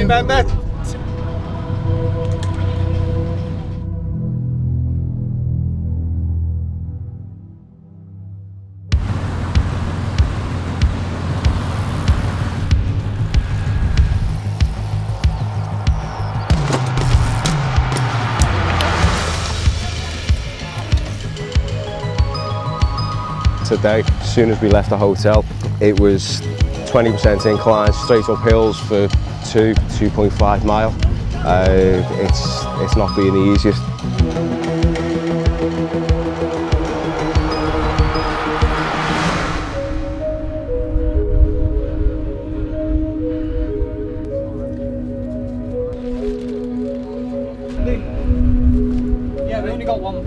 Mehmet. Today, as soon as we left the hotel, it was 20% incline, straight up hills for 2.5 mile. It's not been the easiest. Yeah, we only got one.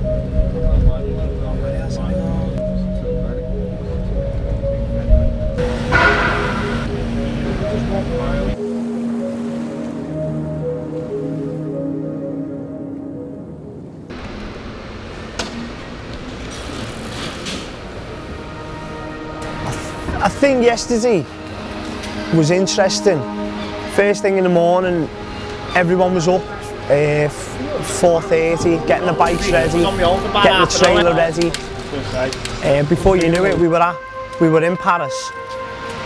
I think yesterday was interesting. First thing in the morning, everyone was up, 4:30, getting the bikes ready, getting the trailer ready. Before you knew it, we were in Paris,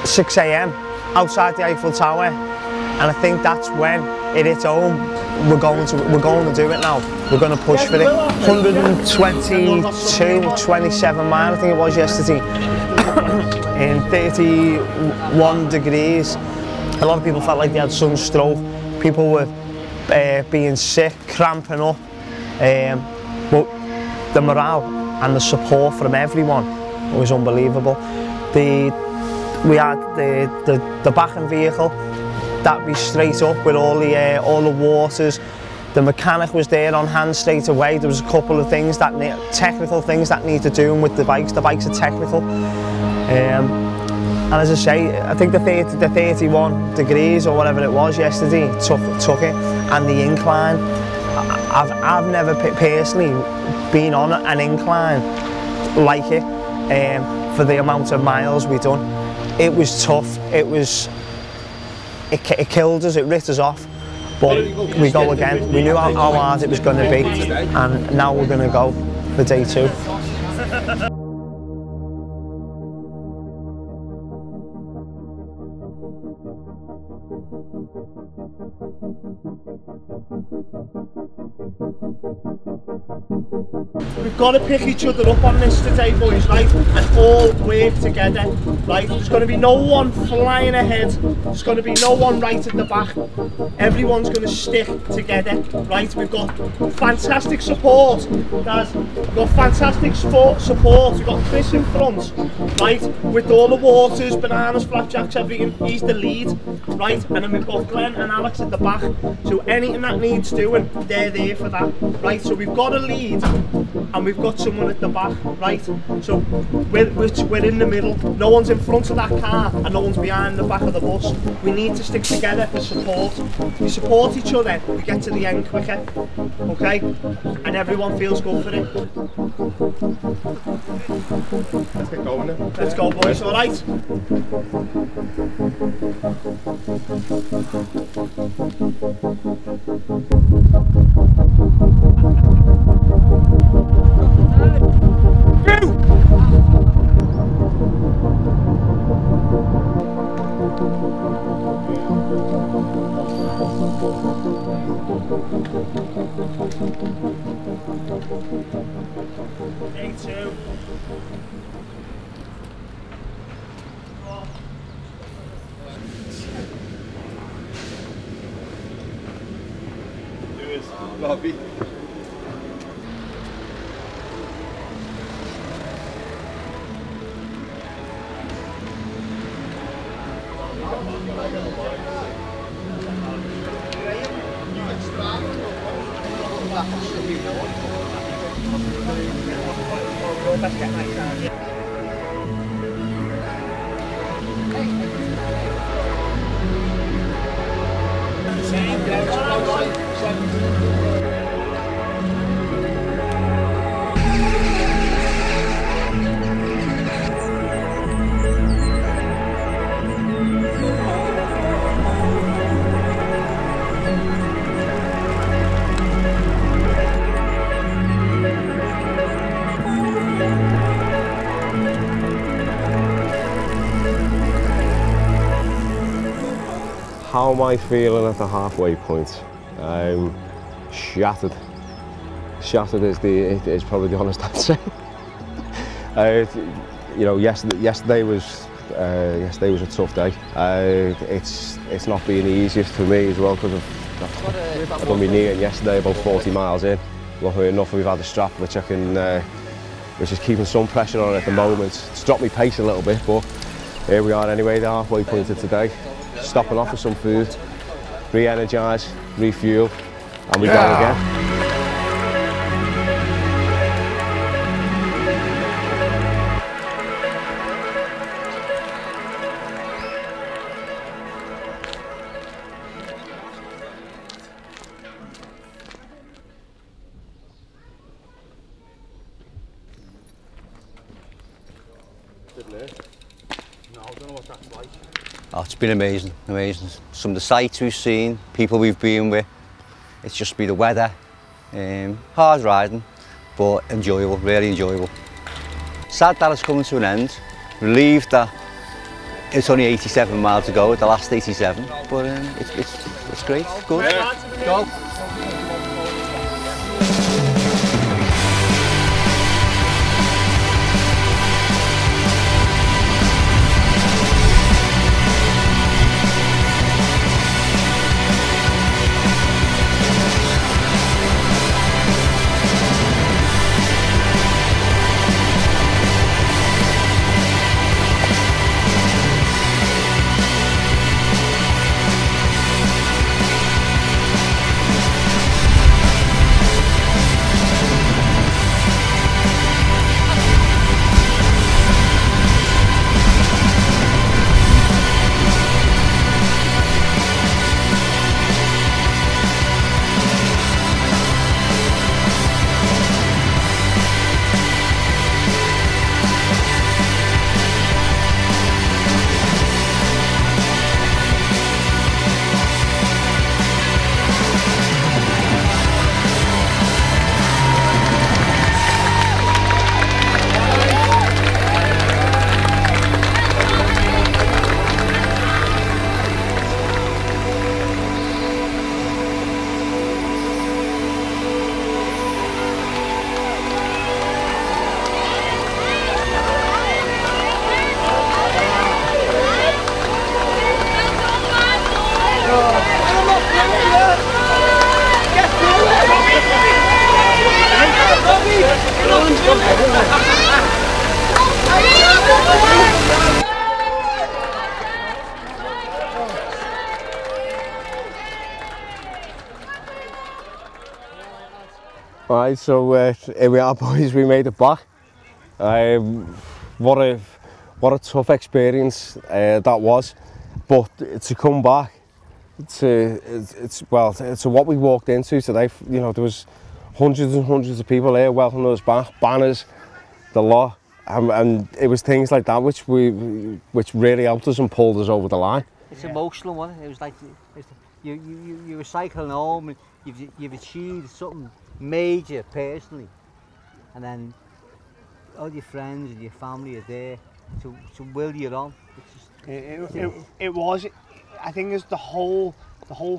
6 AM, outside the Eiffel Tower, and I think that's when it hit home. We're going to do it now. We're going to push for it. 127 miles, I think it was yesterday. In 31 degrees. A lot of people felt like they had sunstroke. People were being sick, cramping up. But the morale and the support from everyone was unbelievable. We had the backing vehicle that was straight up with all the waters. The mechanic was there on hand straight away. There was a couple of things technical things that need to do with the bikes. The bikes are technical. And as I say, I think the 31 degrees or whatever it was yesterday took it, and the incline. I've never personally been on an incline like it for the amount of miles we've done. It was tough. It killed us. It ripped us off. But we go again. We knew how hard it was going to be, and now we're going to go for day 2. We've got to pick each other up on this today, boys, right? And all work together, right? There's going to be no one flying ahead. There's going to be no one right at the back. Everyone's going to stick together, right? We've got fantastic support, guys. We've got fantastic support. We've got Chris in front, right? With all the waters, bananas, flapjacks, everything. He's the lead, right? And then we've got Glenn and Alex at the back. So anything that needs doing, they're there for that, right? So we've got a lead, and we've got someone at the back, right? So we're in the middle. No one's in front of that car and no one's behind the back of the bus. We need to stick together for support. We support each other, we get to the end quicker, okay? And everyone feels good for it. Let's get going then. Let's go, boys, all right? Day 2. Lobby. How am I feeling at the halfway point? Shattered. Shattered is probably the honest answer. You know, yesterday was a tough day. It's not been the easiest for me as well, because I've done my knee in yesterday about 40 miles in. Luckily enough, we've had a strap which which is keeping some pressure on at the moment. It's dropped my pace a little bit, but here we are anyway, the halfway point of today. Stopping off for some food, re-energise, refuel, and we go again. Oh, it's been amazing, amazing. Some of the sights we've seen, people we've been with. It's just been the weather, hard riding, but enjoyable, really enjoyable. Sad that it's coming to an end. Relieved that it's only 87 miles to go, the last 87, but it's great, good. Yeah. Go. Right, so here we are, boys. We made it back. What a tough experience that was, but to come back to what we walked into today. You know, there was hundreds and hundreds of people here welcoming us back, banners, the lot, and it was things like that which really helped us and pulled us over the line. It's emotional, wasn't it? It was like you were cycling home and you've achieved something major personally, and then all your friends and your family are there to will you on. It was. I think it's the whole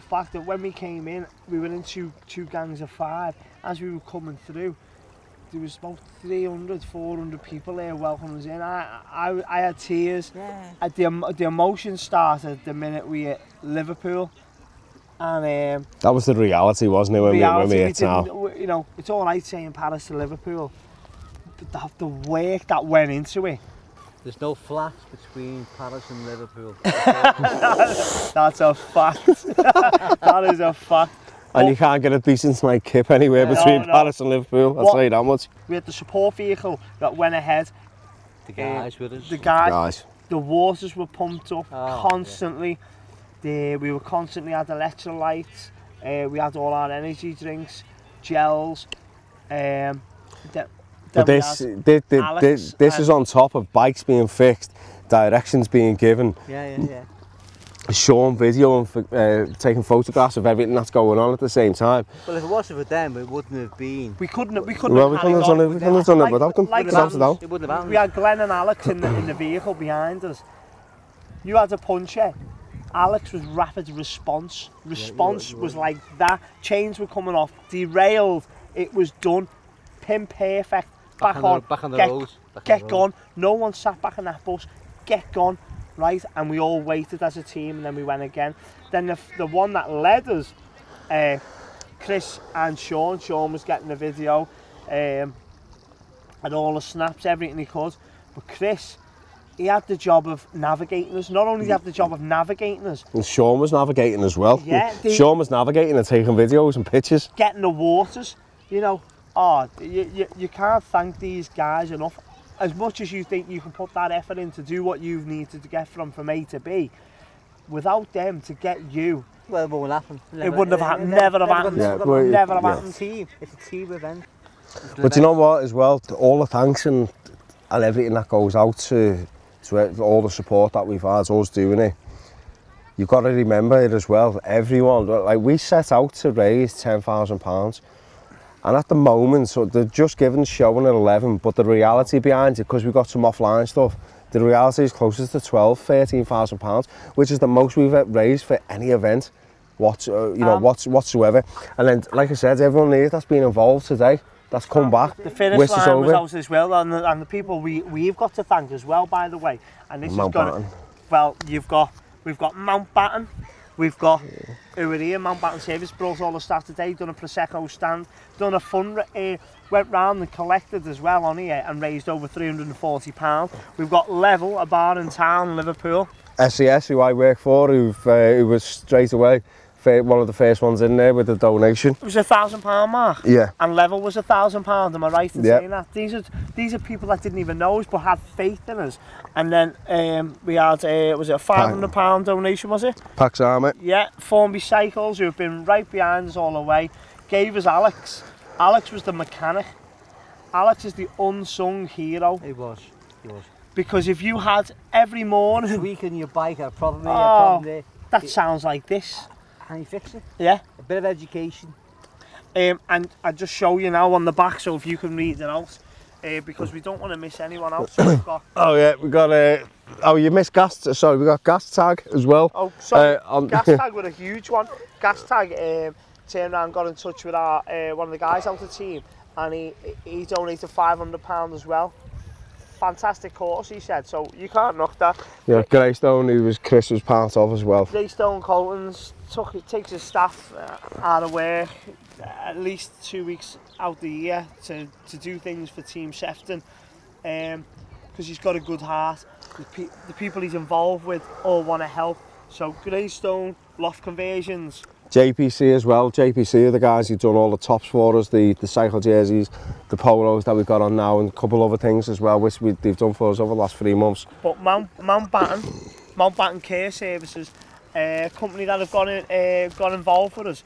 fact that when we came in, we were in two gangs of 5. As we were coming through, there was about 300, 400 people there welcoming us in. I had tears. Yeah. The emotion started the minute we hit Liverpool. And that was the reality, wasn't it, when we hit now? You know, it's all right saying Paris to Liverpool, but the work that went into it. There's no flat between Paris and Liverpool. That's a fact. That is a fact. And you can't get a decent like kip anywhere between Paris and Liverpool, I'll tell you that much. We had the support vehicle that went ahead. The guys with us. The guys. The waters were pumped up constantly. Yeah. We were constantly had electrolytes. We had all our energy drinks, gels. But this is on top of bikes being fixed, directions being given. Yeah. Showing video and taking photographs of everything that's going on at the same time. Well, if it wasn't for them, it wouldn't have been. We couldn't have done it without them. Like it wouldn't have happened. We had Glenn and Alex in the vehicle behind us. You had a puncher. Alex was rapid response. Response was like that. Chains were coming off, derailed. It was done. Pin perfect. Back on the road. Get gone. No one sat back in that bus. Get gone. Right, and we all waited as a team, and then we went again. Then the one that led us, Chris and Sean. Sean was getting the video, and all the snaps, everything he could. But Chris, he had the job of navigating us. Not only did he have the job of navigating us, and Sean was navigating as well. Yeah, Sean was navigating and taking videos and pictures. Getting the waters, you know. Oh, you can't thank these guys enough. As much as you think you can put that effort in to do what you need to get from A to B, without them to get you, well, it won't happen. It wouldn't have happened. Never have happened. Never have happened. It's a team event. But you know what, as well, all the thanks and everything that goes out to all the support that we've had, us doing it. You've got to remember it as well. Everyone, like we set out to raise £10,000. And at the moment, so they're just given showing at 11, but the reality behind it, because we've got some offline stuff, the reality is closest to £13,000, which is the most we've raised for any event, whatsoever. And then, like I said, everyone here that's been involved today, that's come back. The finish line was out as well, and the people we've got to thank as well, by the way. And this is going. Well, we've got Mountbatten. We've got who are here, Mountbatten Service, brought all the staff today, done a Prosecco stand, done a fund, went round and collected as well on here and raised over £340. We've got Level, a bar in town, Liverpool. SES, who I work for, who was straight away one of the first ones in there with the donation. It was £1,000 mark. Yeah. And Level was £1,000. Am I right in saying that? These are people that didn't even know us but had faith in us. And then we had was it a £500 donation? Was it? Pax Army. Yeah. Formby Cycles, who have been right behind us all the way, gave us Alex. Alex was the mechanic. Alex is the unsung hero. He was. Because if you had every morning tweaking your bike, a problem here, a problem there. That sounds like this. And you fix it. Yeah. A bit of education. And I just show you now on the back, so if you can read it out, because we don't want to miss anyone out. So we've got. Oh yeah, we got you missed gas. Sorry, we got gas tag as well. Oh, sorry. Gas tag was a huge one. Gas tag turned around, got in touch with our one of the guys out the team, and he donated £500 as well. Fantastic course, he said, so you can't knock that. Yeah, Greystone, who Chris was part of as well. Greystone Colton's takes his staff out of work at least 2 weeks out the year to do things for Team Sefton, because he's got a good heart. The people he's involved with all want to help. So Greystone, Loft Conversions. JPC as well. JPC are the guys who've done all the tops for us, the cycle jerseys, the polos that we've got on now, and a couple other things as well, which they've done for us over the last 3 months. But Mountbatten Care Services, company that have got involved with us,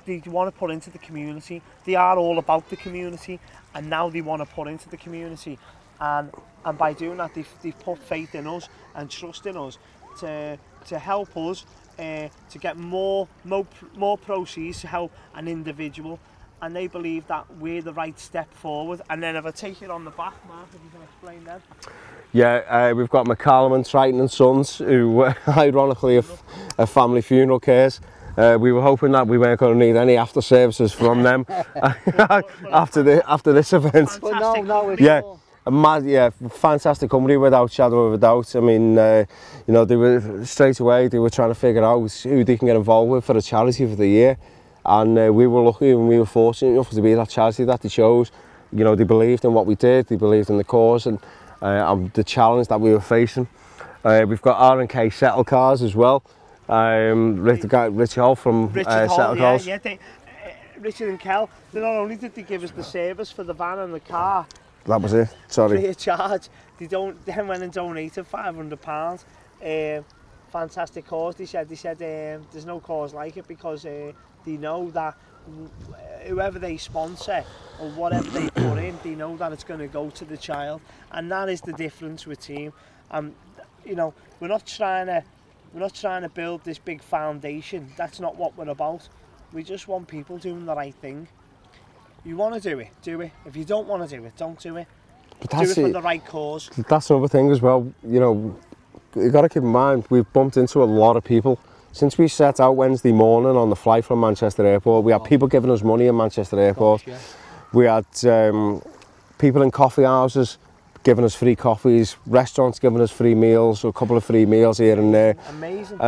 they want to put into the community. They are all about the community, and now they want to put into the community, and by doing that, they've put faith in us and trust in us to help us. To get more proceeds to help an individual, and they believe that we're the right step forward. And then if I take it on the back, Mark, if you can explain that. Yeah, we've got McCallum and Triton and Sons, who ironically are family funeral cares. We were hoping that we weren't going to need any after services from them after this event. Yeah. Yeah, fantastic company without shadow of a doubt. I mean, you know, they were straight away, they were trying to figure out who they can get involved with for a charity for the year. And we were lucky and we were fortunate enough to be that charity that they chose. You know, they believed in what we did, they believed in the cause and the challenge that we were facing. We've got R&K Settle Cars as well. Richie Hall from Settle Cars. Yeah, Richard and Kel, not only did they give us the service for the van and the car, that was it, sorry. Free of charge. They went and donated £500. Fantastic cause. They said there's no cause like it, because they know that whoever they sponsor or whatever they put in, they know that it's going to go to the child, and that is the difference with team. You know, we're not trying to build this big foundation. That's not what we're about. We just want people doing the right thing. You want to do it, do it. If you don't want to do it, don't do it. Do it for the right cause. That's another thing as well, you know, you got to keep in mind, we've bumped into a lot of people. Since we set out Wednesday morning on the flight from Manchester Airport, we had people giving us money in Manchester Airport. We had people in coffee houses giving us free coffees, restaurants giving us free meals, a couple of free meals here and there. Amazing.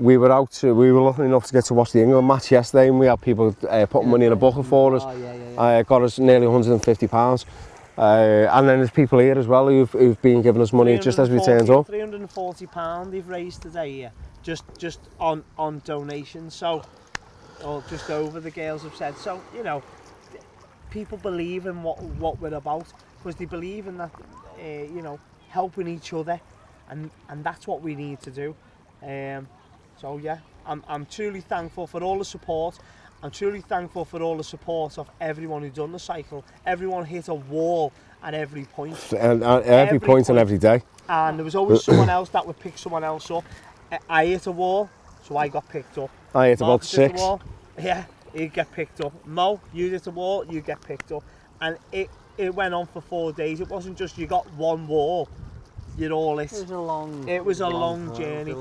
We were lucky enough to get to watch the England match yesterday, and we had people putting money in a bucket for us. Got us nearly £150. And then there's people here as well who've been giving us money just as we turned up. £340 they've raised today here, just on donations. So, or just over, the girls have said. So, you know, people believe in what we're about, because they believe in that, you know, helping each other, and that's what we need to do. So yeah, I'm truly thankful for all the support. I'm truly thankful for all the support of everyone who done the cycle. Everyone hit a wall at every point. And every point and every day. And there was always someone else that would pick someone else up. I hit a wall, so I got picked up. I hit about 6. Hit a wall, yeah, he'd get picked up. Mo, you hit a wall, you get picked up. And it went on for 4 days. It wasn't just you got one wall, you'd all hit. It was a long journey.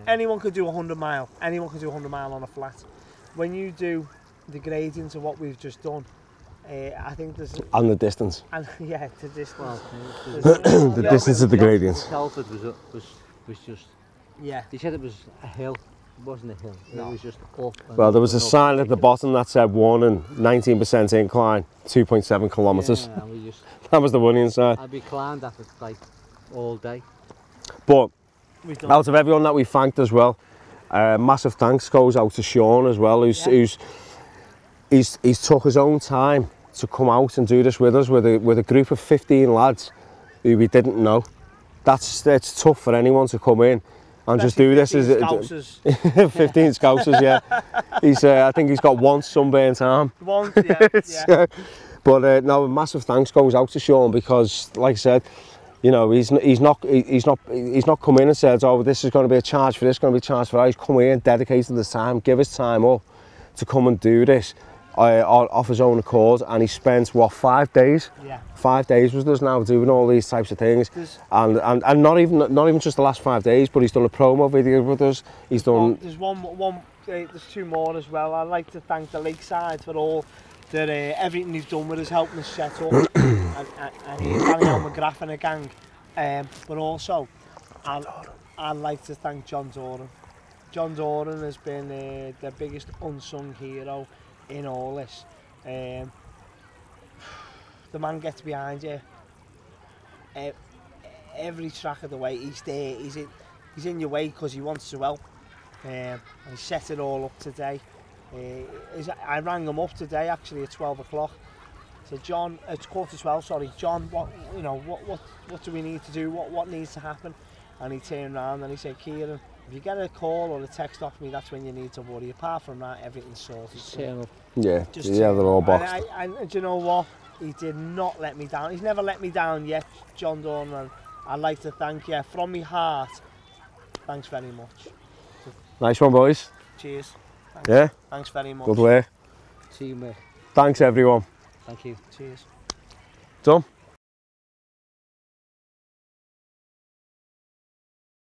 Anyone could do 100 mile. Anyone could do 100 mile on a flat. When you do the gradient of what we've just done, I think there's... And the distance. And yeah, the distance. The distance of the gradient. Telford was just... Yeah. They said it was a hill. It wasn't a hill. No. It was just up. Well, there was a sign at the bottom that said warning, 19% incline, 2.7 kilometres. Yeah, that was the warning sign. I'd be climbed that like all day. But out of everyone that we thanked as well, massive thanks goes out to Sean as well, he's took his own time to come out and do this with us, with a group of 15 lads who we didn't know. It's tough for anyone to come in and just do this. 15 Scousers, yeah. I think he's got one sunburnt arm. One, yeah. But no, massive thanks goes out to Sean, because, like I said, you know, he's not come in and said, oh, this is going to be a charge for this, going to be a charge for that. He's come in, dedicated his time, give his time up to come and do this off his own accord, and he spent, what, 5 days? Yeah. 5 days with us now, doing all these types of things, and not even just the last 5 days, but he's done a promo video with us. He's done. There's 2 more as well. I'd like to thank the Lakeside for all that everything they've done with us, helping us set up, and Daniel McGrath and a gang. But also, I'd like to thank John Doran. John Doran has been the biggest unsung hero in all this. The man gets behind you every track of the way. He's there. He's in your way because he wants to help. And he set it all up today. I rang him up today actually at 12 o'clock. I said, John, it's 11:45. Sorry, John. What do we need to do? What needs to happen? And he turned around and he said, Kieran, if you get a call or a text off me, that's when you need to worry. Apart from that, everything's sorted. Yeah, they're all boxed. And do you know what? He did not let me down. He's never let me down yet, John Dorn. And I'd like to thank you from my heart. Thanks very much. Nice one, boys. Cheers. Thanks. Yeah. Thanks very much. Good work. Teamwork. Thanks, everyone. Thank you. Cheers. Done.